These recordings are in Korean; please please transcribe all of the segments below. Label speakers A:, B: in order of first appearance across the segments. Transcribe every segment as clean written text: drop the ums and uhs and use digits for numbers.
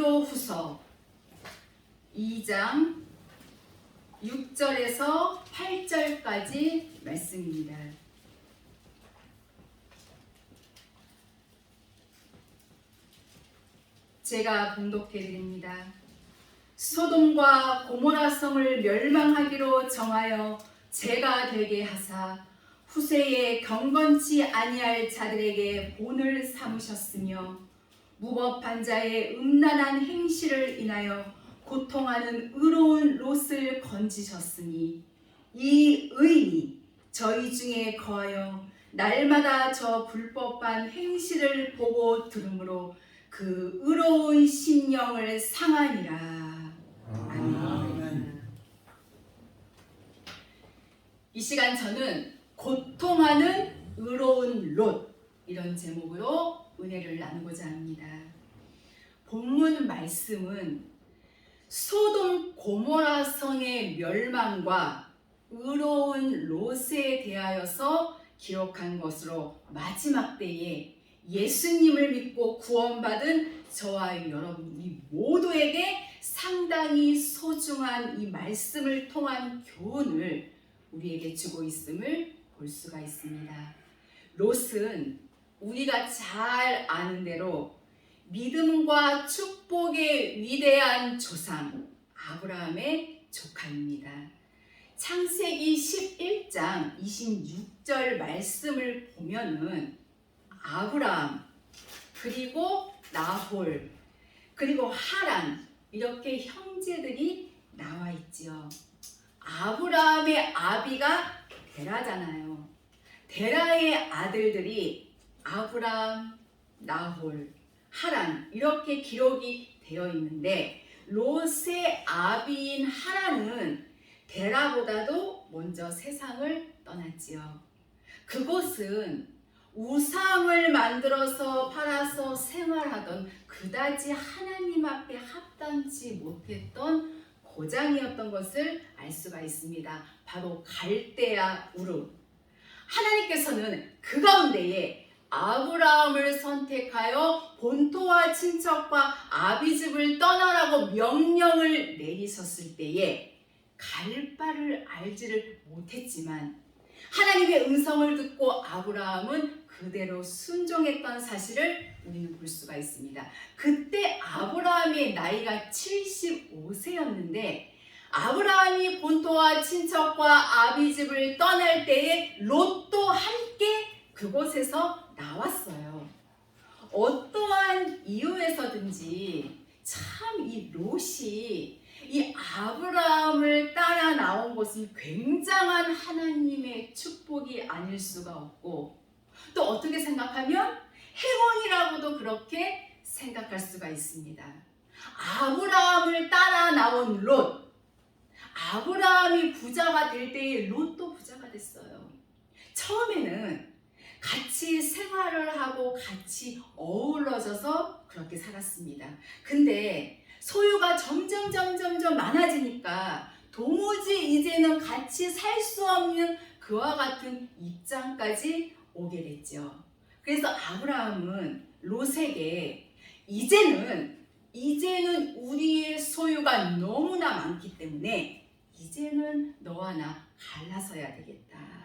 A: 베드로후서 2장 6절에서 8절까지 말씀입니다. 제가 봉독해 드립니다. 소돔과 고모라 성을 멸망하기로 정하여 죄가 되게 하사 후세에 경건치 아니할 자들에게 본을 삼으셨으며 무법한 자의 음란한 행실을 인하여 고통하는 의로운 롯을 건지셨으니 이 의인이 저희 중에 거하여 날마다 저 불법한 행실을 보고 들으므로 그 의로운 심령을 상하니라. 아멘. 이 시간 저는 고통하는 의로운 롯, 이런 제목으로 은혜를 나누고자 합니다. 본문 말씀은 소돔 고모라 성의 멸망과 의로운 롯에 대하여서 기록한 것으로 마지막 때에 예수님을 믿고 구원받은 저와 여러분 우리 모두에게 상당히 소중한 이 말씀을 통한 교훈을 우리에게 주고 있음을 볼 수가 있습니다. 롯은 우리가 잘 아는 대로 믿음과 축복의 위대한 조상 아브라함의 조카입니다. 창세기 11장 26절 말씀을 보면은 아브라함, 그리고 나홀, 그리고 하란, 이렇게 형제들이 나와 있지요. 아브라함의 아비가 데라잖아요. 데라의 아들들이 아브라함, 나홀, 하란, 이렇게 기록이 되어 있는데 롯의 아비인 하란은 데라보다도 먼저 세상을 떠났지요. 그곳은 우상을 만들어서 팔아서 생활하던 그다지 하나님 앞에 합당치 못했던 고장이었던 것을 알 수가 있습니다. 바로 갈대아 우르. 하나님께서는 그 가운데에 아브라함을 선택하여 본토와 친척과 아비집을 떠나라고 명령을 내리셨을 때에 갈 바를 알지를 못했지만 하나님의 음성을 듣고 아브라함은 그대로 순종했던 사실을 우리는 볼 수가 있습니다. 그때 아브라함의 나이가 75세였는데 아브라함이 본토와 친척과 아비집을 떠날 때에 롯도 함께 그곳에서 나왔어요. 어떠한 이유에서든지 참 이 롯이 이 아브라함을 따라 나온 것은 굉장한 하나님의 축복이 아닐 수가 없고 또 어떻게 생각하면 행운이라고도 그렇게 생각할 수가 있습니다. 아브라함을 따라 나온 롯, 아브라함이 부자가 될 때에 롯도 부자가 됐어요. 처음에는 같이 생활을 하고 같이 어우러져서 그렇게 살았습니다. 근데 소유가 점점 많아지니까 도무지 이제는 같이 살 수 없는 그와 같은 입장까지 오게 됐죠. 그래서 아브라함은 롯에게 이제는 우리의 소유가 너무나 많기 때문에 이제는 너와 나 갈라서야 되겠다.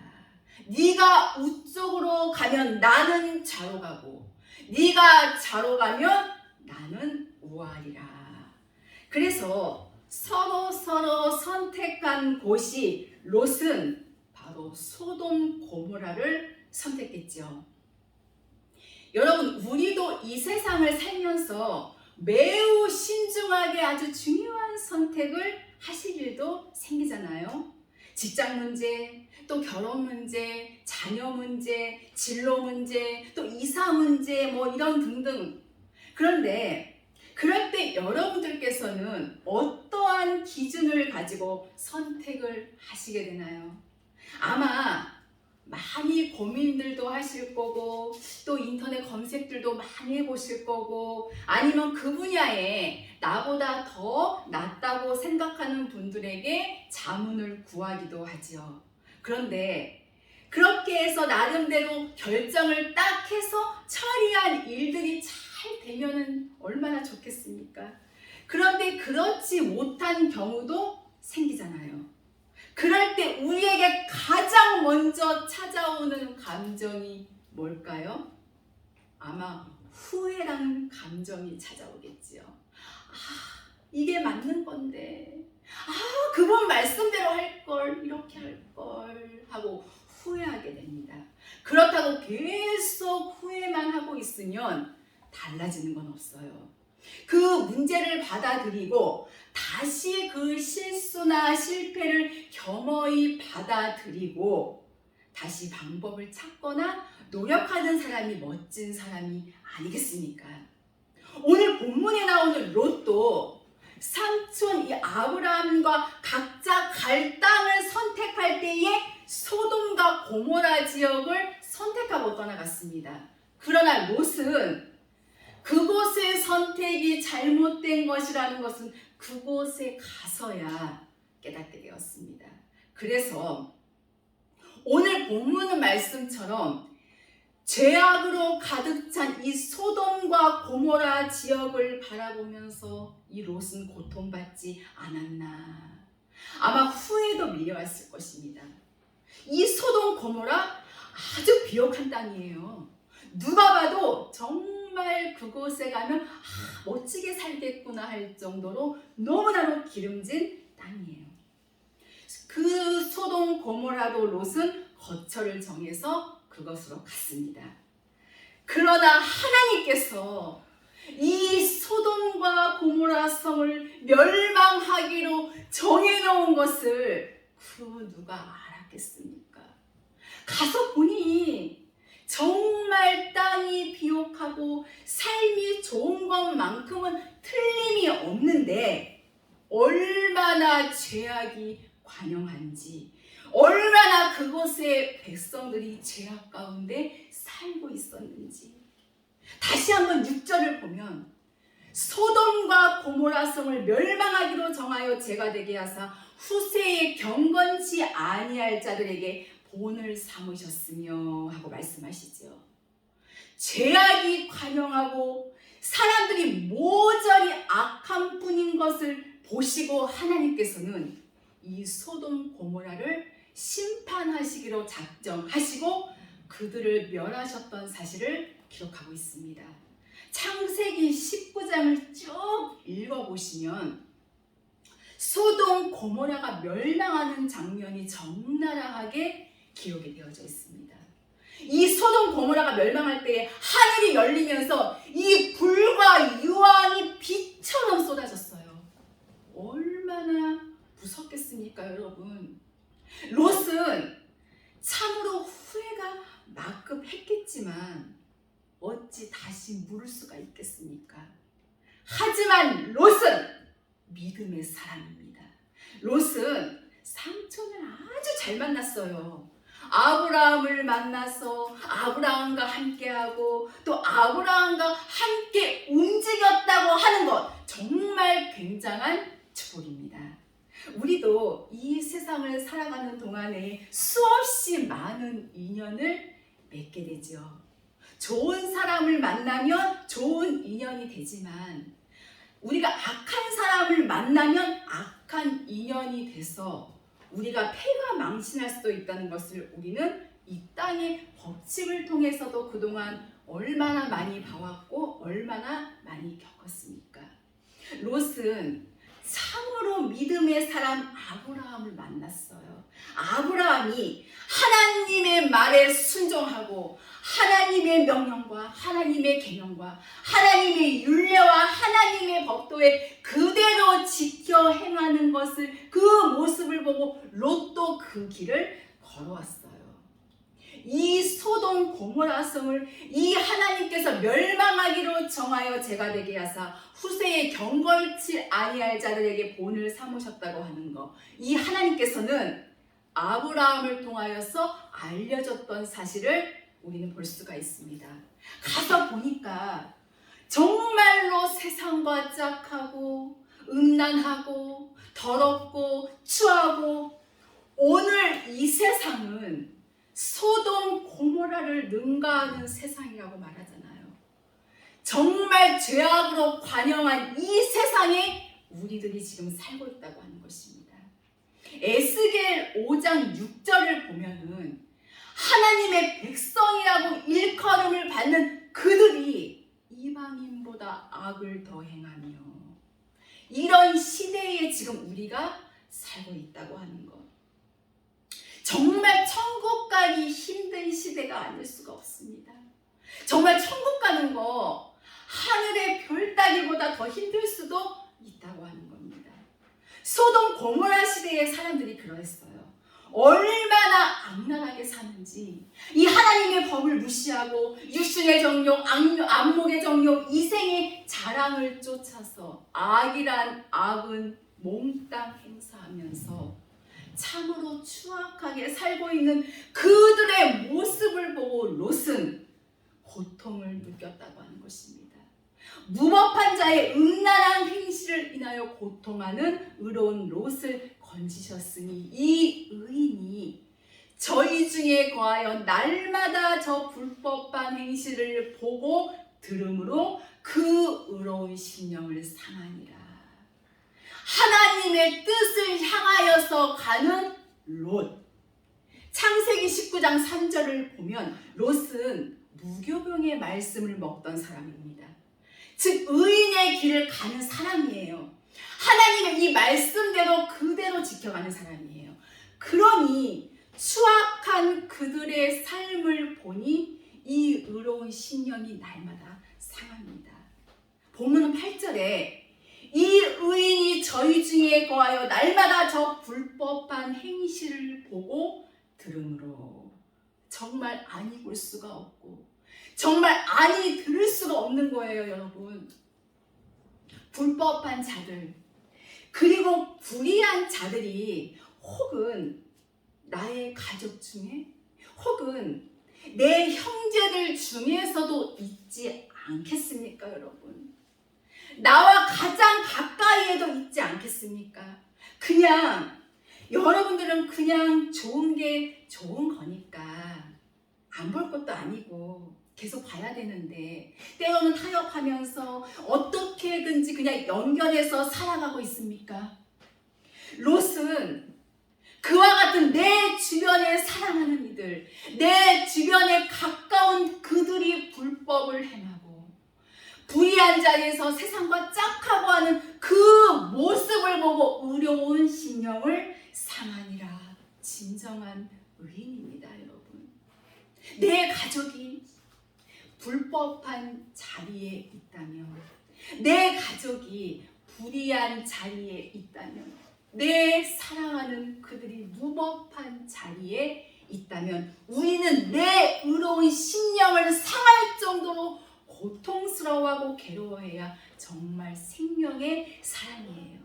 A: 네가 우쪽으로 가면 나는 좌로 가고 네가 좌로 가면 나는 우하리라. 그래서 서로 선택한 곳이 롯은 바로 소돔 고모라를 선택했죠. 여러분, 우리도 이 세상을 살면서 매우 신중하게 아주 중요한 선택을 하실 일도 생기잖아요. 직장 문제, 또 결혼 문제, 자녀 문제, 진로 문제, 또 이사 문제, 뭐 이런 등등. 그런데 그럴 때 여러분들께서는 어떠한 기준을 가지고 선택을 하시게 되나요? 아마 많이 고민들도 하실 거고 또 인터넷 검색들도 많이 해보실 거고 아니면 그 분야에 나보다 더 낫다고 생각하는 분들에게 자문을 구하기도 하지요. 그런데 그렇게 해서 나름대로 결정을 딱 해서 처리한 일들이 잘 되면은 얼마나 좋겠습니까? 그런데 그렇지 못한 경우도 생기잖아요. 그럴 때 우리에게 가장 먼저 찾아오는 감정이 뭘까요? 아마 후회라는 감정이 찾아오겠지요. 이게 맞는 건데, 그분 말씀대로 할 걸, 이렇게 할 걸 하고 후회하게 됩니다. 그렇다고 계속 후회만 하고 있으면 달라지는 건 없어요. 그 문제를 받아들이고 다시 그 실수나 실패를 겸허히 받아들이고 다시 방법을 찾거나 노력하는 사람이 멋진 사람이 아니겠습니까? 오늘 본문에 나오는 롯도 삼촌 이 아브라함과 각자 갈 땅을 선택할 때에 소돔과 고모라 지역을 선택하고 떠나갔습니다. 그러나 롯은 그곳의 선택이 잘못된 것이라는 것은 그곳에 가서야 깨닫게 되었습니다. 그래서 오늘 본문 말씀처럼 죄악으로 가득 찬 이 소돔과 고모라 지역을 바라보면서 이 롯은 고통받지 않았나. 아마 후회도 밀려왔을 것입니다. 이 소돔 고모라 아주 비옥한 땅이에요. 누가 봐도 정말 그곳에 가면 멋지게 살겠구나 할 정도로 너무나도 기름진 땅이에요. 그 소돔 고모라로 롯은 거처를 정해서 그것으로 갔습니다. 그러나 하나님께서 이 소돔과 고모라 성을 멸망하기로 정해놓은 것을 그 누가 알았겠습니까? 가서 보니 정말 땅이 비옥하고 삶이 좋은 것만큼은 틀림이 없는데 얼마나 죄악이 관영한지, 얼마나 그곳의 백성들이 죄악 가운데 살고 있었는지. 다시 한번 6절을 보면 소돔과 고모라 성을 멸망하기로 정하여 죄가 되게 하사 후세에 경건치 아니할 자들에게 본을 삼으셨으며 하고 말씀하시죠. 죄악이 관영하고 사람들이 모조리 악한 뿐인 것을 보시고 하나님께서는 이 소돔 고모라를 심판하시기로 작정하시고 그들을 멸하셨던 사실을 기록하고 있습니다. 창세기 19장을 쭉 읽어보시면 소돔 고모라가 멸망하는 장면이 적나라하게 기록이 되어져 있습니다. 이 소돔 고모라가 멸망할 때에 하늘이 열리면서 이 불과 유황이 비처럼 쏟아졌어요. 얼마나 무섭겠습니까, 여러분? 롯은 참으로 후회가 막급했겠지만 어찌 다시 물을 수가 있겠습니까? 하지만 롯은 믿음의 사람입니다. 롯은 삼촌을 아주 잘 만났어요. 아브라함을 만나서 아브라함과 함께하고 또 아브라함과 함께 움직였다고 하는 것, 정말 굉장한 축복입니다. 우리도 이 세상을 살아가는 동안에 수없이 많은 인연을 맺게 되죠. 좋은 사람을 만나면 좋은 인연이 되지만 우리가 악한 사람을 만나면 악한 인연이 돼서 우리가 패가 망신할 수도 있다는 것을 우리는 이 땅의 법칙을 통해서도 그동안 얼마나 많이 봐왔고 얼마나 많이 겪었습니까? 롯은 참으로 믿음의 사람 아브라함을 만났어요. 아브라함이 하나님의 말에 순종하고 하나님의 명령과 하나님의 계명과 하나님의 율례와 하나님의 법도에 그대로 지켜 행하는 것을, 그 모습을 보고 롯도 그 길을 걸어왔어요. 이 소돔 고모라 성을 이 하나님께서 멸망하기로 정하여 죄가 되게 하사 후세에 경건치 아니할 자들에게 본을 삼으셨다고 하는 것, 이 하나님께서는 아브라함을 통하여서 알려줬던 사실을 우리는 볼 수가 있습니다. 가서 보니까 정말로 세상과 짝하고 음란하고 더럽고 추하고, 오늘 이 세상은 소돔 고모라를 능가하는 세상이라고 말하잖아요. 정말 죄악으로 관영한 이 세상에 우리들이 지금 살고 있다고 하는 것입니다. 에스겔 5장 6절을 보면은 하나님의 백성이라고 일컬음을 받는 그들이 이방인보다 악을 더 행하며, 이런 시대에 지금 우리가 살고 있다고 하는 것. 정말 천국 가기 힘든 시대가 아닐 수가 없습니다. 정말 천국 가는 거 하늘의 별 따기보다 더 힘들 수도 있다고 하는 겁니다. 소돔 고모라 시대의 사람들이 그러했어요. 얼마나 악랄하게 사는지, 이 하나님의 법을 무시하고 육신의 정욕, 안목의 정욕, 이생의 자랑을 쫓아서 악이란 악은 몽땅 행사하면서 참으로 추악하게 살고 있는 그들의 모습을 보고 롯은 고통을 느꼈다고 하는 것입니다. 무법한 자의 음란한 행실을 인하여 고통하는 의로운 롯을 건지셨으니 이 의인이 저희 중에 거하여 날마다 저 불법한 행실을 보고 들음으로 그 의로운 심령을 상하니라. 하나님의 뜻을 향하여서 가는 롯. 창세기 19장 3절을 보면 롯은 무교병의 말씀을 먹던 사람입니다. 즉 의인의 길을 가는 사람이에요. 하나님의 이 말씀대로 그대로 지켜가는 사람이에요. 그러니 추악한 그들의 삶을 보니 이 의로운 심령이 날마다 상합니다. 본문 8절에 이 의인이 저희 중에 거하여 날마다 저 불법한 행실을 보고 들음으로, 정말 아니 볼 수가 없고 정말 아니 들을 수가 없는 거예요, 여러분. 불법한 자들, 그리고 불의한 자들이 혹은 나의 가족 중에, 혹은 내 형제들 중에서도 있지 않겠습니까, 여러분? 나와 가장 가까이에도 있지 않겠습니까? 그냥 여러분들은 그냥 좋은 게 좋은 거니까 안 볼 것도 아니고 계속 봐야 되는데 때로는 타협하면서 어떻게든지 그냥 연결해서 살아가고 있습니까? 롯은 그와 같은 내 주변에 사랑하는 이들, 내 주변에 가까운 그들이 불법을 행하고 불의한 자리에서 세상과 짝하고 하는 그 모습을 보고 의로운 심령을 상하니라. 진정한 의인입니다, 여러분. 내 가족이 불법한 자리에 있다면, 내 가족이 불의한 자리에 있다면, 내 사랑하는 그들이 무법한 자리에 있다면 우리는 내 의로운 심령을 상할 정도로 고통스러워하고 괴로워해야 정말 생명의 사랑이에요.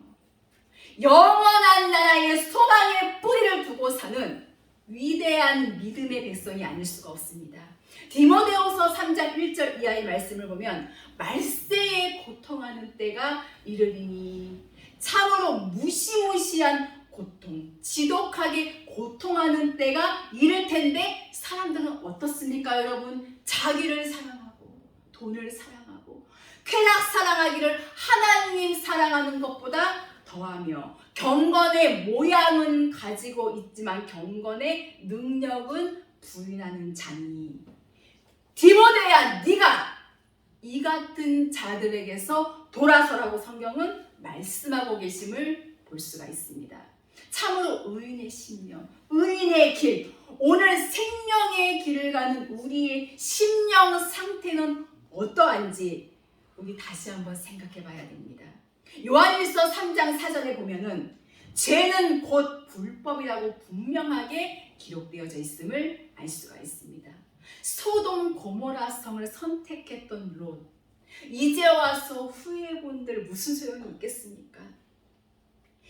A: 영원한 나라의 소망의 뿌리를 두고 사는 위대한 믿음의 백성이 아닐 수가 없습니다. 디모데후서 3장 1절 이하의 말씀을 보면 말세에 고통하는 때가 이르리니, 참으로 무시무시한 고통, 지독하게 고통하는 때가 이를 텐데 사람들은 어떻습니까, 여러분? 자기를 사랑하고 돈을 사랑하고 쾌락 사랑하기를 하나님 사랑하는 것보다 더하며 경건의 모양은 가지고 있지만 경건의 능력은 부인하는 자니, 디모데야, 네가 이 같은 자들에게서 돌아서라고 성경은 말씀하고 계심을 볼 수가 있습니다. 참으로 의인의 심령, 의인의 길, 오늘 생명의 길을 가는 우리의 심령 상태는 어떠한지 우리 다시 한번 생각해 봐야 됩니다. 요한일서 3장 4절에 보면은 죄는 곧 불법이라고 분명하게 기록되어져 있음을 알 수가 있습니다. 소돔 고모라 성을 선택했던 롯, 이제 와서 후회해본들 무슨 소용이 있겠습니까?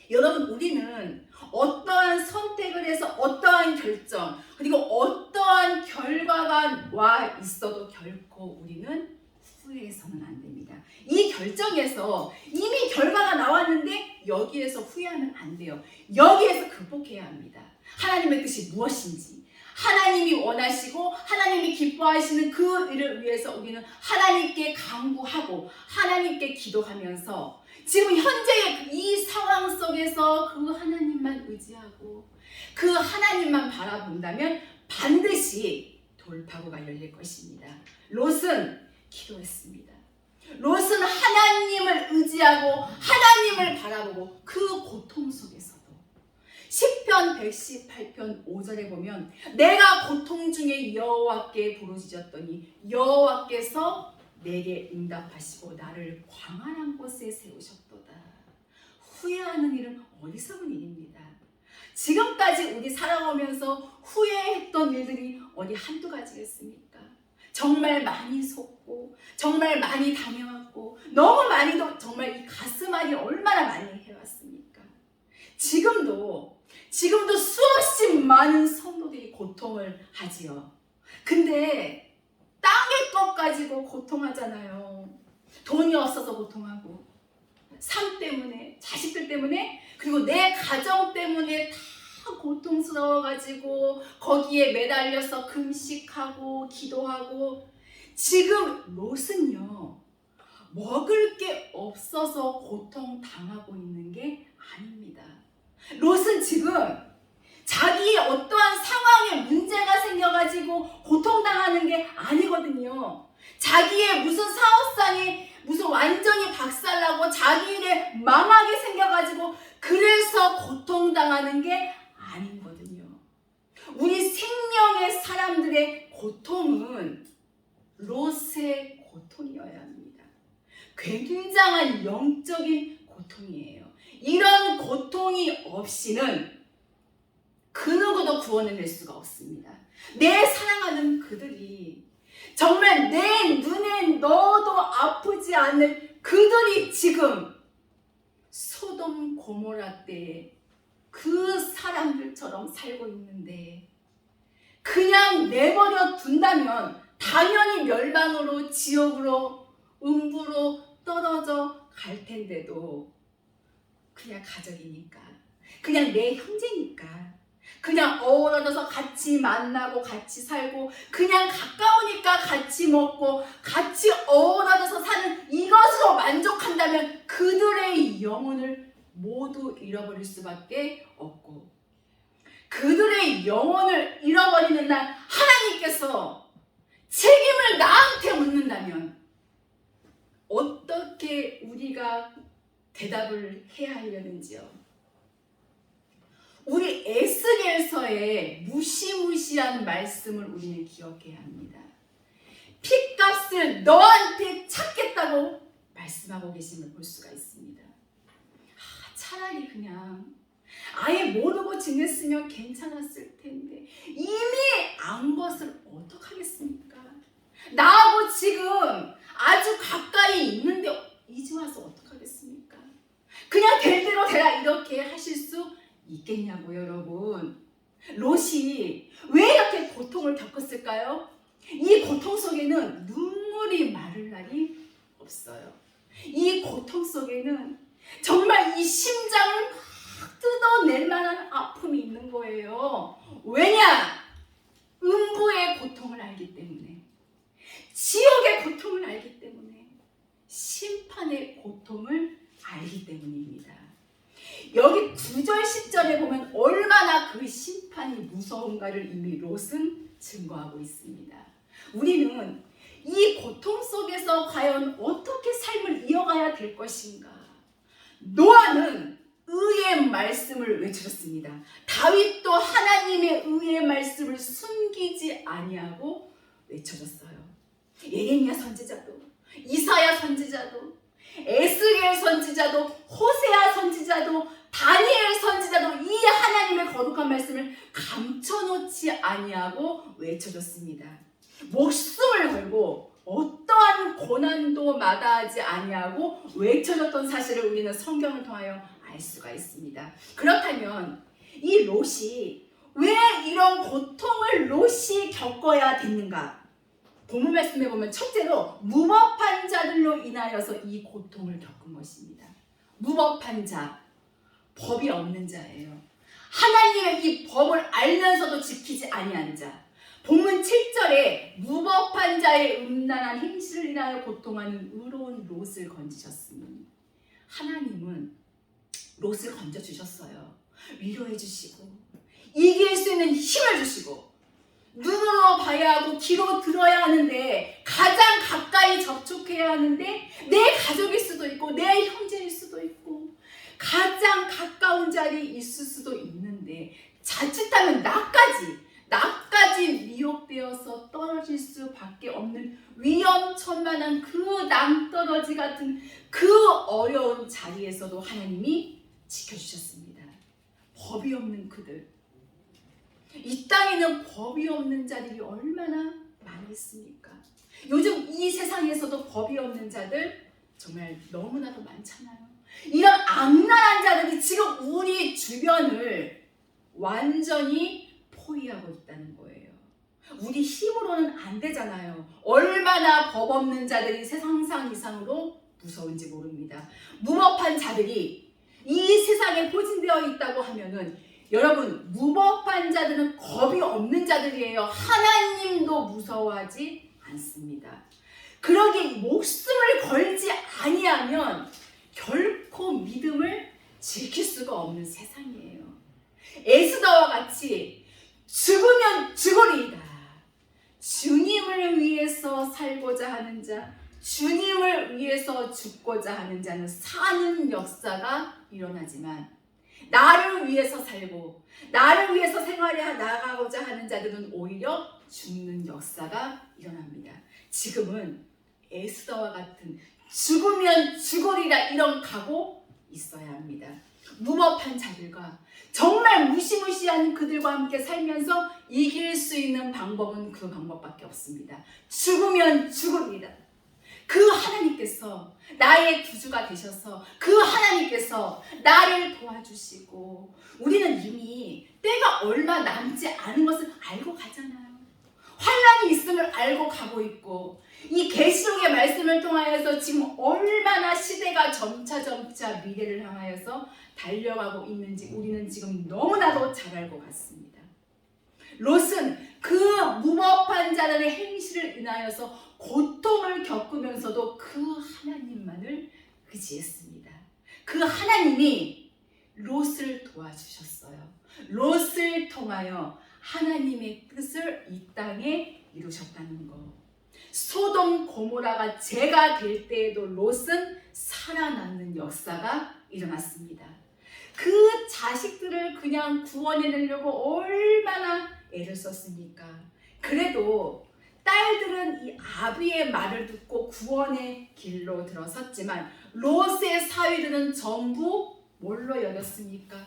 A: 여러분, 우리는 어떠한 선택을 해서 어떠한 결정, 그리고 어떠한 결과가 와 있어도 결코 우리는 후회해서는 안 됩니다. 이 결정에서 이미 결과가 나왔는데 여기에서 후회하면 안 돼요. 여기에서 극복해야 합니다. 하나님의 뜻이 무엇인지, 하나님이 원하시고 하나님이 기뻐하시는 그 일을 위해서 우리는 하나님께 간구하고 하나님께 기도하면서 지금 현재의 이 상황 속에서 그 하나님만 의지하고 그 하나님만 바라본다면 반드시 돌파구가 열릴 것입니다. 롯은 기도했습니다. 롯은 하나님을 의지하고 하나님을 바라보고 그 고통 속에서도 시편 118편 5절에 보면 내가 고통 중에 여호와께 부르짖었더니 여호와께서 내게 응답하시고 나를 광활한 곳에 세우셨도다. 후회하는 일은 어리석은 일입니다. 지금까지 우리 살아오면서 후회했던 일들이 어디 한두 가지겠습니까? 정말 많이 속고 정말 많이 당해왔고 너무 많이도 정말 이 가슴앓이 얼마나 많이 해왔습니까? 지금도 수없이 많은 성도들이 고통을 하지요. 근데 땅의 것 가지고 고통하잖아요. 돈이 없어서 고통하고 삶 때문에 자식들 때문에 그리고 내 가정 때문에 다 고통스러워가지고 거기에 매달려서 금식하고 기도하고 지금 롯은요 먹을 게 없어서 고통당하고 있는 게 아닙니다. 롯은 지금 자기의 어떠한 상황에 문제가 생겨가지고 고통당하는 게 아니거든요. 자기의 무슨 사업상이 무슨 완전히 박살나고 자기 일에 망하게 생겨가지고 그래서 고통당하는 게 아니거든요. 우리 생명의 사람들의 고통은 롯의 고통이어야 합니다. 굉장한 영적인 고통이에요. 이런 고통이 없이는 그 누구도 구원을 낼 수가 없습니다. 내 사랑하는 그들이 정말 내 눈에 넣어도 아프지 않을 그들이 지금 소돔 고모라 때에 그 사람들처럼 살고 있는데 그냥 내버려 둔다면 당연히 멸망으로 지옥으로 음부로 떨어져 갈 텐데도 그냥 가족이니까 그냥 내 형제니까 그냥 어우러져서 같이 만나고 같이 살고 그냥 가까우니까 같이 먹고 같이 어우러져서 사는 이것으로 만족한다면 그들의 영혼을 모두 잃어버릴 수밖에 없고 그들의 영혼을 잃어버리는 날 하나님께서 책임을 나한테 묻는다면 어떻게 우리가 대답을 해야 하려는지요. 우리 에스겔서의 무시무시한 말씀을 우리는 기억해야 합니다. 핏값을 너한테 찾겠다고 말씀하고 계심을 볼 수가 있습니다. 차라리 그냥 아예 모르고 지냈으면 괜찮았을 텐데 이미 안 것을 어떡하겠습니까? 나하고 지금 아주 가까이 있는데 이제 와서 어떡하겠습니까? 그냥 될 대로 되라 이렇게 하실 수 있겠냐고요, 여러분. 롯이 왜 이렇게 고통을 겪었을까요? 이 고통 속에는 눈물이 마를 날이 없어요. 이 고통 속에는 정말 이 심장을 막 뜯어낼 만한 아픔이 있는 거예요. 왜냐? 음부의 고통을 알기 때문에, 지옥의 고통을 알기 때문에, 심판의 고통을 알기 때문입니다. 여기 9절 10절에 보면 얼마나 그 심판이 무서운가를 이미 롯은 증거하고 있습니다. 우리는 이 고통 속에서 과연 어떻게 삶을 이어가야 될 것인가? 노아는 의의 말씀을 외쳤습니다. 다윗도 하나님의 의의 말씀을 숨기지 아니하고 외쳐졌어요. 예레미야 선지자도, 이사야 선지자도, 에스겔 선지자도, 호세아 선지자도, 다니엘 선지자도 이 하나님의 거룩한 말씀을 감춰놓지 아니하고 외쳐줬습니다. 목숨을 걸고 어떠한 고난도 마다하지 아니하고 외쳐줬던 사실을 우리는 성경을 통하여 알 수가 있습니다. 그렇다면 이 롯이 왜 이런 고통을 롯이 겪어야 됐는가? 본문 말씀에 보면 첫째로 무법한 자들로 인하여서 이 고통을 겪은 것입니다. 무법한 자, 법이 없는 자예요. 하나님의 이 법을 알면서도 지키지 아니하는 자. 본문 7절에 무법한 자의 음란한 행실을 인하여 고통하는 의로운 롯을 건지셨으니 하나님은 롯을 건져주셨어요. 위로해 주시고 이길 수 있는 힘을 주시고 눈으로 봐야 하고 귀로 들어야 하는데 가장 가까이 접촉해야 하는데 내 가족일 수도 있고 내 형제일 수도 있고 가장 가까운 자리에 있을 수도 있는데 자칫하면 나까지 미혹되어서 떨어질 수밖에 없는 위험천만한 그 낭떠러지 같은 그 어려운 자리에서도 하나님이 지켜주셨습니다. 법이 없는 그들, 이 땅에는 법이 없는 자들이 얼마나 많이 있습니까? 요즘 이 세상에서도 법이 없는 자들 정말 너무나도 많잖아요. 이런 악랄한 자들이 지금 우리 주변을 완전히 포위하고 있다는 거예요. 우리 힘으로는 안 되잖아요. 얼마나 법 없는 자들이 세상상 이상으로 무서운지 모릅니다. 무법한 자들이 이 세상에 포진되어 있다고 하면은 여러분, 무법한 자들은 겁이 없는 자들이에요. 하나님도 무서워하지 않습니다. 그러기에 목숨을 걸지 아니하면 결코 믿음을 지킬 수가 없는 세상이에요. 에스더와 같이 죽으면 죽으리이다. 주님을 위해서 살고자 하는 자, 주님을 위해서 죽고자 하는 자는 사는 역사가 일어나지만 나를 위해서 살고 나를 위해서 생활해 나가고자 하는 자들은 오히려 죽는 역사가 일어납니다. 지금은 에스더와 같은 죽으면 죽으리라 이런 각오 있어야 합니다. 무법한 자들과 정말 무시무시한 그들과 함께 살면서 이길 수 있는 방법은 그 방법밖에 없습니다. 죽으면 죽으리라. 그 하나님께서 나의 구주가 되셔서 그 하나님께서 나를 도와주시고 우리는 이미 때가 얼마 남지 않은 것을 알고 가잖아요. 환난이 있음을 알고 가고 있고 이 계시록의 말씀을 통하여서 지금 얼마나 시대가 점차 미래를 향하여서 달려가고 있는지 우리는 지금 너무나도 잘 알고 갔습니다. 롯은 그 무법한 자들의 행실을 인하여서 고통을 겪으면서도 그 하나님만을 의지했습니다. 그 하나님이 롯을 도와주셨어요. 롯을 통하여 하나님의 뜻을 이 땅에 이루셨다는 것. 소돔 고모라가 죄가 될 때에도 롯은 살아남는 역사가 일어났습니다. 그 자식들을 그냥 구원해내려고 얼마나 애를 썼습니까? 그래도 딸들은 이 아비의 말을 듣고 구원의 길로 들어섰지만 롯의 사위들은 전부 뭘로 여겼습니까?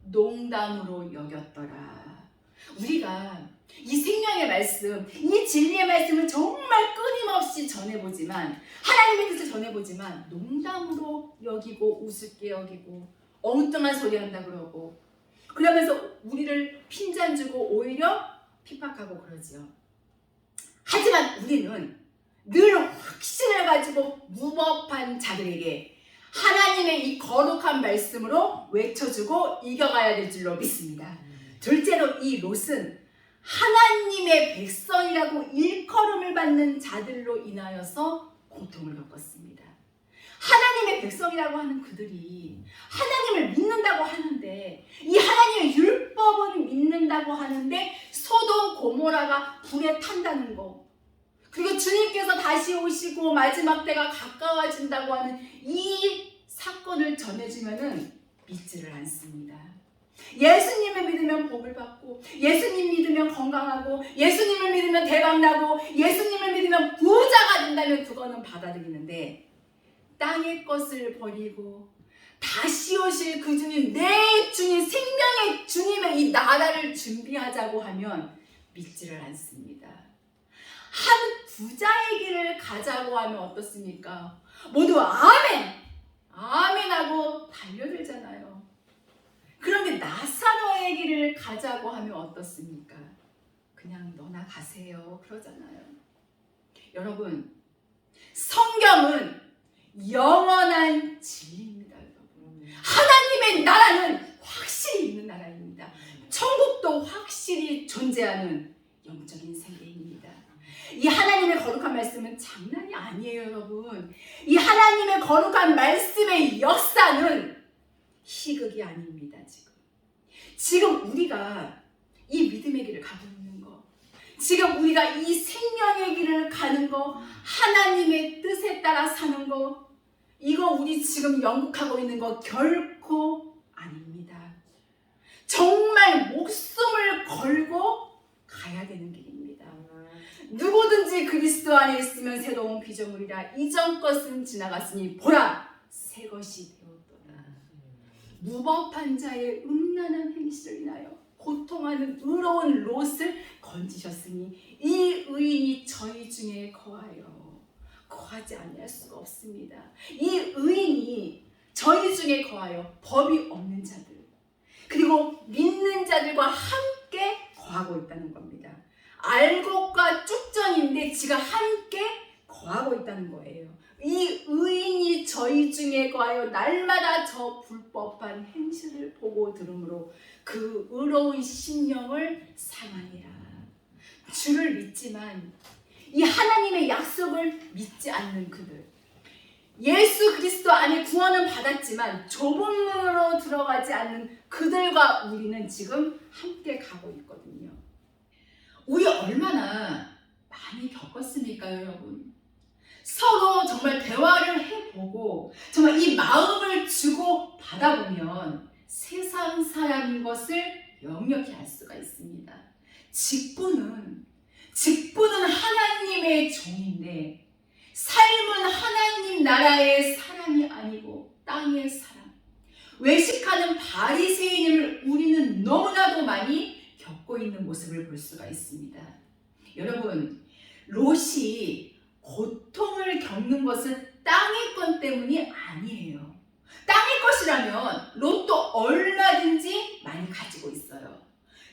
A: 농담으로 여겼더라. 우리가 이 생명의 말씀, 이 진리의 말씀을 정말 끊임없이 전해보지만 하나님의 뜻을 전해보지만 농담으로 여기고 우습게 여기고 엉뚱한 소리 한다 그러고 그러면서 우리를 핀잔 주고 오히려 핍박하고 그러지요. 하지만 우리는 늘 확신을 가지고 무법한 자들에게 하나님의 이 거룩한 말씀으로 외쳐주고 이겨가야 될 줄로 믿습니다. 둘째로 이 롯은 하나님의 백성이라고 일컬음을 받는 자들로 인하여서 고통을 겪었습니다. 하나님의 백성이라고 하는 그들이 하나님을 믿는다고 하는데 이 하나님의 율법은 믿는다고 하는데 소돔 고모라가 불에 탄다는 거 그리고 주님께서 다시 오시고 마지막 때가 가까워진다고 하는 이 사건을 전해주면은 믿지를 않습니다. 예수님을 믿으면 복을 받고 예수님 믿으면 건강하고 예수님을 믿으면 대박나고 예수님을 믿으면 부자가 된다면 그거는 받아들이는데 땅의 것을 버리고 다시 오실 그 주님, 내 주님, 생명의 주님의 이 나라를 준비하자고 하면 믿지를 않습니다. 한 부자의 길을 가자고 하면 어떻습니까? 모두 아멘! 아멘 하고 달려들잖아요. 그런데 나사로의 길을 가자고 하면 어떻습니까? 그냥 너나 가세요 그러잖아요. 여러분, 성경은 영원한 진리입니다. 여러분. 하나님의 나라는 확실히 있는 나라입니다. 천국도 확실히 존재하는 영적인 세계입니다. 이 하나님의 거룩한 말씀은 장난이 아니에요, 여러분. 이 하나님의 거룩한 말씀의 역사는 희극이 아닙니다, 지금. 지금 우리가 이 믿음의 길을 가고 있는 거, 지금 우리가 이 생명의 길을 가는 거, 하나님의 뜻에 따라 사는 거, 이거 우리 지금 영국하고 있는 거 결코 아닙니다. 정말 목숨을 걸고 가야 되는 길입니다. 누구든지 그리스도 안에 있으면 새로운 피조물이라. 이전 것은 지나갔으니 보라 새 것이 되었도다. 무법한 자의 음란한 행실을 인하여 고통하는 의로운 롯을 건지셨으니 이 의인이 저희 중에 거하지 아니할 수가 없습니다. 이 의인이 저희 중에 거하여 법이 없는 자들, 그리고 믿는 자들과 함께 거하고 있다는 겁니다. 알곡과 쭉전인데 지가 함께 거하고 있다는 거예요. 이 의인이 저희 중에 거하여 날마다 저 불법한 행실을 보고 들으므로 그 의로운 심령을 상하니라. 주를 믿지만 이 하나님의 약속을 믿지 않는 그들, 예수 그리스도 안에 구원은 받았지만 좁은 문으로 들어가지 않는 그들과 우리는 지금 함께 가고 있거든요. 우리 얼마나 많이 겪었습니까, 여러분? 서로 정말 대화를 해보고 정말 이 마음을 주고 받아보면 세상 사람인 것을 명확히 알 수가 있습니다. 직분은 하나님의 종인데 삶은 하나님 나라의 사람이 아니고 땅의 사람, 외식하는 바리새인을 우리는 너무나도 많이 겪고 있는 모습을 볼 수가 있습니다. 여러분, 롯이 고통을 겪는 것은 땅의 것 때문이 아니에요. 땅의 것이라면 롯도 얼마든지 많이 가지고 있어요.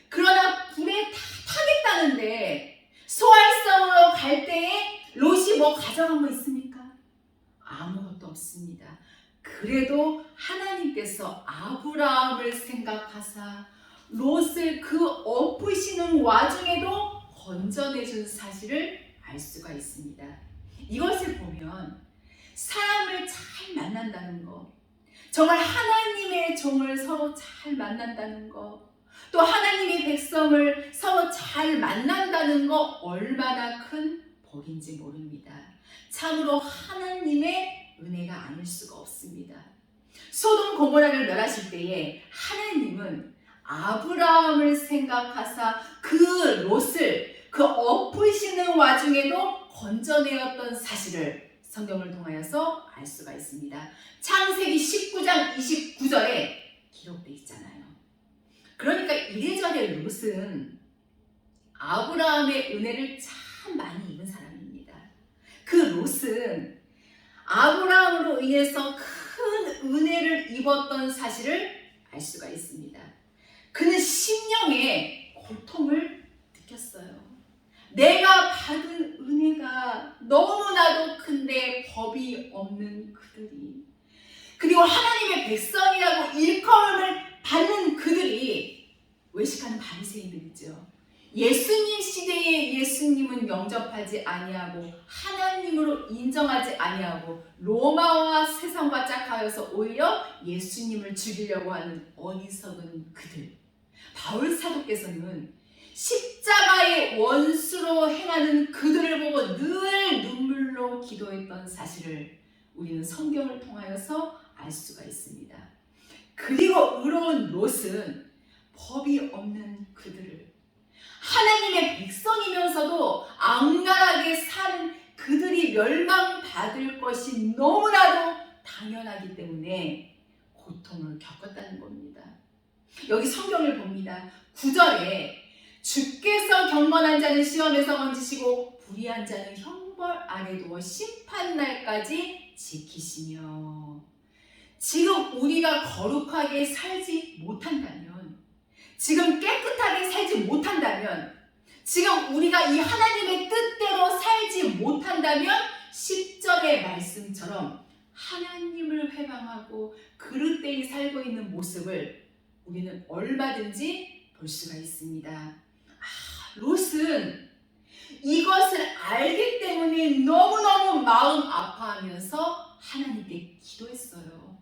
A: 그러나 불에 다 타겠다는데 소알성으로 갈 때에 롯이 뭐 가져간 거 있습니까? 아무것도 없습니다. 그래도 하나님께서 아브라함을 생각하사 롯을 그 엎으시는 와중에도 건져내준 사실을 알 수가 있습니다. 이것을 보면 사람을 잘 만난다는 거, 정말 하나님의 종을 서로 잘 만난다는 거, 또 하나님의 백성을 서로 잘 만난다는 거 얼마나 큰 복인지 모릅니다. 참으로 하나님의 은혜가 아닐 수가 없습니다. 소돔 고모라를 멸하실 때에 하나님은 아브라함을 생각하사 그 롯을 그 엎으시는 와중에도 건져내었던 사실을 성경을 통하여서 알 수가 있습니다. 창세기 19장 29절에 기록되어 있잖아요. 그러니까 이래저래 롯은 아브라함의 은혜를 참 많이 입은 사람입니다. 그 롯은 아브라함으로 인해서 큰 은혜를 입었던 사실을 알 수가 있습니다. 그는 심령에 고통을 느꼈어요. 내가 받은 은혜가 너무나도 큰데 법이 없는 그들이, 그리고 하나님의 백성이라고 일컬음을 받는 그들이 외식하는 바리새인들이죠. 예수님 시대에 예수님은 영접하지 아니하고 하나님으로 인정하지 아니하고 로마와 세상과 짝하여서 오히려 예수님을 죽이려고 하는 어리석은 그들. 바울 사도께서는 십자가의 원수로 행하는 그들을 보고 늘 눈물로 기도했던 사실을 우리는 성경을 통하여서 알 수가 있습니다. 그리고 의로운 롯은 법이 없는 그들을, 하나님의 백성이면서도 악랄하게 사는 그들이 멸망받을 것이 너무나도 당연하기 때문에 고통을 겪었다는 겁니다. 여기 성경을 봅니다. 9절에 주께서 경건한 자는 시험에서 건지시고 불의한 자는 형벌 아래 두어 심판날까지 지키시며, 지금 우리가 거룩하게 살지 못한다면, 지금 깨끗하게 살지 못한다면, 지금 우리가 이 하나님의 뜻대로 살지 못한다면 10절의 말씀처럼 하나님을 회방하고 그릇되이 살고 있는 모습을 우리는 얼마든지 볼 수가 있습니다. 롯은 이것을 알기 때문에 너무너무 마음 아파하면서 하나님께 기도했어요.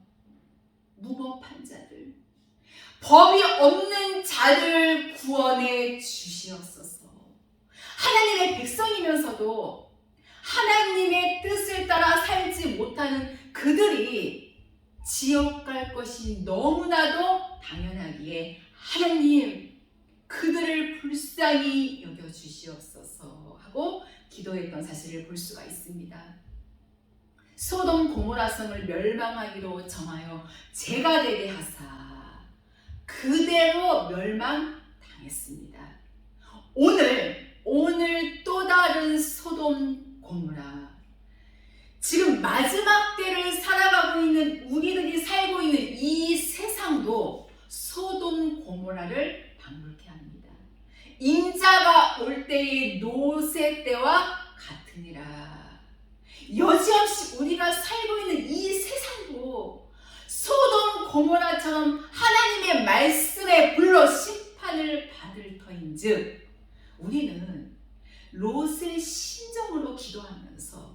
A: 무법한 자들, 법이 없는 자들 구원해 주시옵소서. 하나님의 백성이면서도 하나님의 뜻을 따라 살지 못하는 그들이 지옥 갈 것이 너무나도 당연하기에 하나님 그들을 불쌍히 여겨 주시옵소서 하고 기도했던 사실을 볼 수가 있습니다. 소돔 고모라 성을 멸망하기로 정하여 재가 되게 하사 그대로 멸망당했습니다. 오늘 또 다른 소돔 고모라, 지금 마지막 때를 살아가고 있는 우리들이 살고 있는 이 세상도 소돔 고모라를 방불케 합니다. 인자가 올 때의 노새 때와 같으니라. 여지없이 우리가 살고 있는 이 세상도 소돔 고모라처럼 하나님의 말씀에 불러 심판을 받을 터인즉 우리는 롯의 심정으로 기도하면서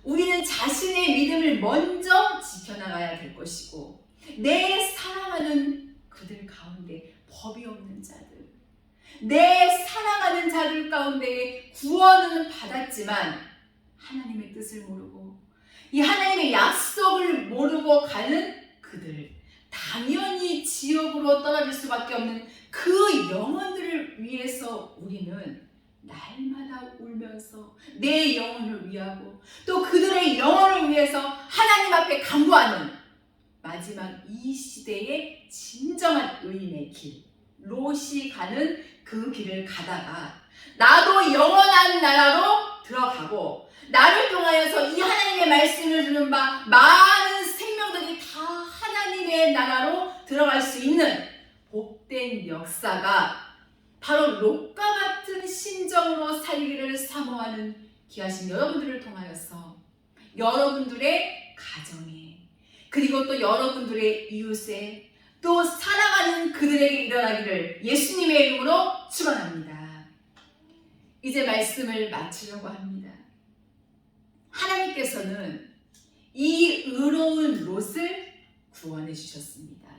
A: 우리는 자신의 믿음을 먼저 지켜나가야 될 것이고, 내 사랑하는 그들 가운데 법이 없는 자들, 내 사랑하는 자들 가운데 구원은 받았지만 하나님의 뜻을 모르고 이 하나님의 약속을 모르고 가는 그들, 당연히 지옥으로 떨어질 수밖에 없는 그 영혼들을 위해서 우리는 날마다 울면서 내 영혼을 위하고 또 그들의 영혼을 위해서 하나님 앞에 간구하는 마지막 이 시대의 진정한 의인의 길, 롯이 가는 그 길을 가다가 나도 영원한 나라로 들어가고 나를 통하여서 이 하나님의 말씀을 주는 바 많은 생명들이 다 하나님의 나라로 들어갈 수 있는 복된 역사가 바로 롯과 같은 심정으로 살기를 사모하는 귀하신 여러분들을 통하여서 여러분들의 가정에, 그리고 또 여러분들의 이웃에, 또 사랑하는 그들에게 일어나기를 예수님의 이름으로 축원합니다. 이제 말씀을 마치려고 합니다. 하나님께서는 이 의로운 롯을 구원해 주셨습니다.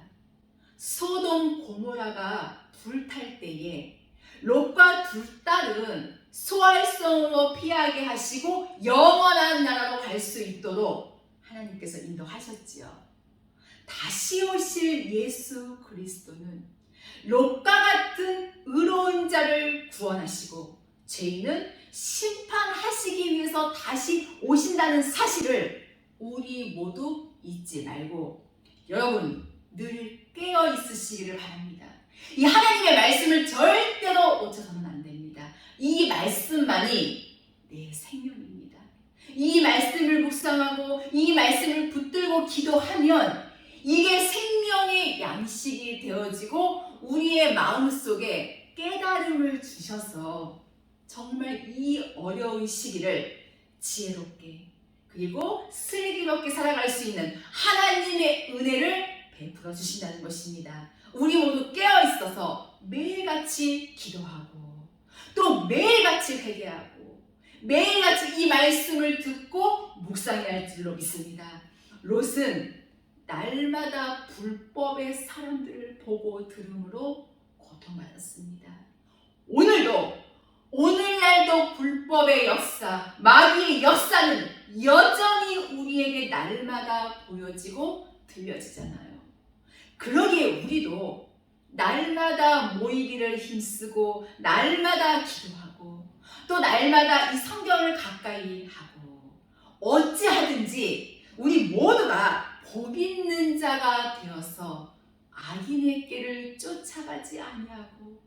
A: 소돔 고모라가 불탈 때에 롯과 두 딸은 소활성으로 피하게 하시고 영원한 나라로 갈 수 있도록 하나님께서 인도하셨지요. 다시 오실 예수 그리스도는 롯과 같은 의로운 자를 구원하시고 죄인은 심판하시기 위해서 다시 오신다는 사실을 우리 모두 잊지 말고 여러분 늘 깨어 있으시기를 바랍니다. 이 하나님의 말씀을 절대로 놓쳐서는 안 됩니다. 이 말씀만이 내 생명입니다. 이 말씀을 묵상하고 이 말씀을 붙들고 기도하면 이게 생명의 양식이 되어지고 우리의 마음속에 깨달음을 주셔서 정말 이 어려운 시기를 지혜롭게 그리고 슬기롭게 살아갈 수 있는 하나님의 은혜를 베풀어 주신다는 것입니다. 우리 모두 깨어 있어서 매일같이 기도하고 또 매일같이 회개하고 매일같이 이 말씀을 듣고 묵상해야 할 줄로 믿습니다. 롯은 날마다 불법의 사람들을 보고 들음으로 고통받았습니다. 오늘날도 불법의 역사, 마귀의 역사는 여전히 우리에게 날마다 보여지고 들려지잖아요. 그러기에 우리도 날마다 모이기를 힘쓰고 날마다 기도하고 또 날마다 이 성경을 가까이 하고 어찌하든지 우리 모두가 복 있는 자가 되어서 악인의 길을 쫓아가지 아니하고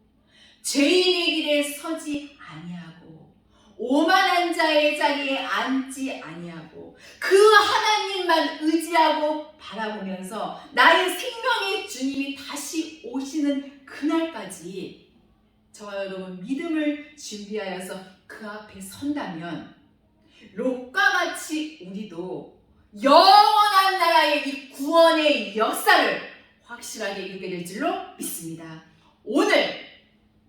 A: 죄인의 길에 서지 아니하고 오만한 자의 자리에 앉지 아니하고 그 하나님만 의지하고 바라보면서 나의 생명의 주님이 다시 오시는 그날까지 저와 여러분 믿음을 준비하여서 그 앞에 선다면 롯과 같이 우리도 영원한 나라의 이 구원의 역사를 확실하게 이루게 될 줄로 믿습니다. 오늘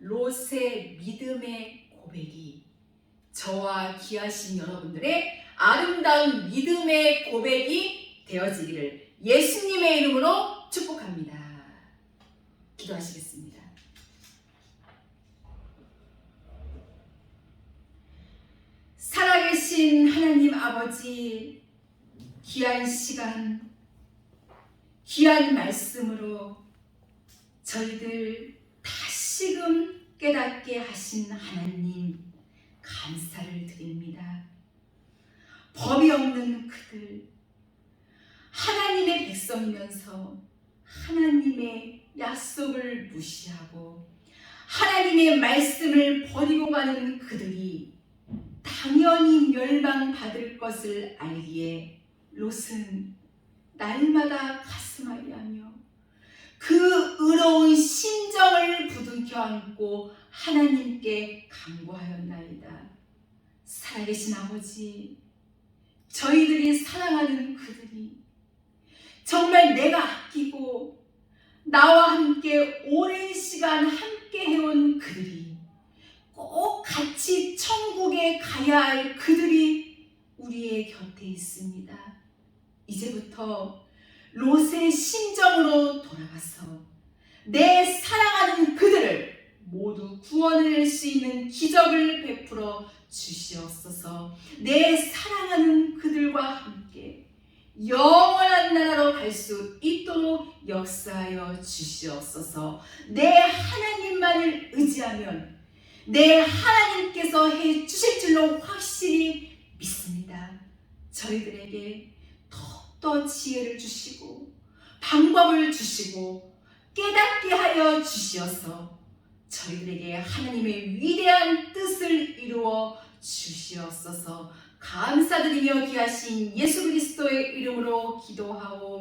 A: 롯의 믿음의 고백이 저와 귀하신 여러분들의 아름다운 믿음의 고백이 되어지기를 예수님의 이름으로 축복합니다. 기도하시겠습니다. 살아계신 하나님 아버지, 귀한 시간, 귀한 말씀으로 저희들 다시금 깨닫게 하신 하나님 감사를 드립니다. 법이 없는 그들, 하나님의 백성이면서 하나님의 약속을 무시하고 하나님의 말씀을 버리고 가는 그들이 당연히 멸망받을 것을 알기에 롯은 날마다 가슴 앓으며 그 의로운 심정을 부둥켜 안고 하나님께 간구하였나이다. 살아계신 아버지, 저희들이 사랑하는 그들이 정말 내가 아끼고 나와 함께 오랜 시간 함께 해온 그들이 꼭 같이 천국에 가야 할 그들이 우리의 곁에 있습니다. 이제부터 롯의 심정으로 돌아가서 내 사랑하는 그들을 모두 구원할 수 있는 기적을 베풀어 주시옵소서. 내 사랑하는 그들과 함께 영원한 나라로 갈 수 있도록 역사하여 주시옵소서. 내 하나님만을 의지하면 내 하나님께서 해 주실 줄로 확실히 믿습니다. 저희들에게 더욱더 지혜를 주시고 방법을 주시고 깨닫게 하여 주시어서 저희들에게 하나님의 위대한 뜻을 이루어 주시옵소서. 감사드리며 귀하신 예수 그리스도의 이름으로 기도하오